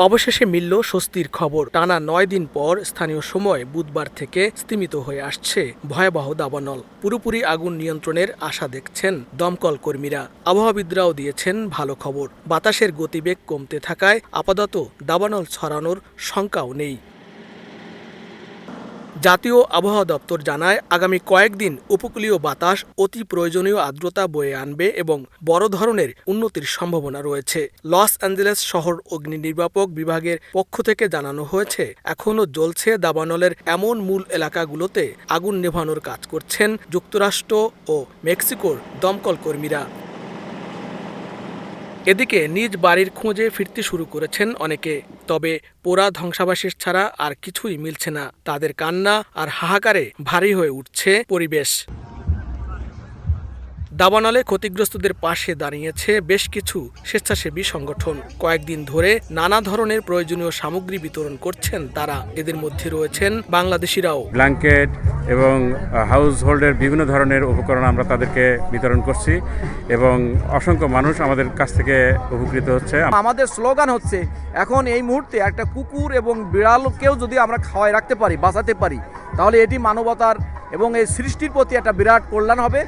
অবশেষে মিলল স্বস্তির খবর। টানা ৯ দিন পর স্থানীয় সময় বুধবার থেকে স্তিমিত হয়ে আসছে ভয়াবহ দাবানল। পুরোপুরি আগুন নিয়ন্ত্রণের আশা দেখছেন দমকল কর্মীরা। আবহাওয়াবিদরাও দিয়েছেন ভালো খবর। বাতাসের গতিবেগ কমতে থাকায় আপাতত দাবানল ছড়ানোর শঙ্কাও নেই। জাতীয় আবহাওয়া দপ্তর জানায়, আগামী কয়েকদিন উপকূলীয় বাতাস অতি প্রয়োজনীয় আর্দ্রতা বয়ে আনবে এবং বড় ধরনের উন্নতির সম্ভাবনা রয়েছে। লস অ্যাঞ্জেলেস শহর অগ্নি নির্বাপক বিভাগের পক্ষ থেকে জানানো হয়েছে, এখনও জ্বলছে দাবানলের এমন মূল এলাকাগুলোতে আগুন নেভানোর কাজ করছেন যুক্তরাষ্ট্র ও মেক্সিকোর দমকল কর্মীরা। এদিকে নিজ বাড়ির খোঁজে ফিরতে শুরু করেছেন অনেকে। তবে পোড়া ধ্বংসাবশেষ ছাড়া আর কিছুই মিলছে না। তাদের কান্না আর হাহাকারে ভারী হয়ে উঠছে পরিবেশ। দাবানলে ক্ষতিগ্রস্তদের পাশে দাঁড়িয়েছে বেশ কিছু স্বেচ্ছাসেবী সংগঠন। কয়েকদিন ধরে নানা ধরনের প্রয়োজনীয় সামগ্রী বিতরণ করছেন তারা। এদের মধ্যে রয়েছেন বাংলাদেশিরাও। ব্ল্যাঙ্কেট এবং হাউস হোল্ডের বিভিন্ন ধরনের উপকরণ আমরা তাদেরকে বিতরণ করছি এবং অসংখ্য মানুষ আমাদের কাছ থেকে উপকৃত হচ্ছে। আমাদের স্লোগান হচ্ছে, এখন এই মুহূর্তে একটা কুকুর এবং বিড়ালকেও যদি আমরা খাওয়ায় রাখতে পারি, বাঁচাতে পারি, তাহলে এটি মানবতার এবং এই সৃষ্টির প্রতি একটা বিরাট কল্যাণ হবে।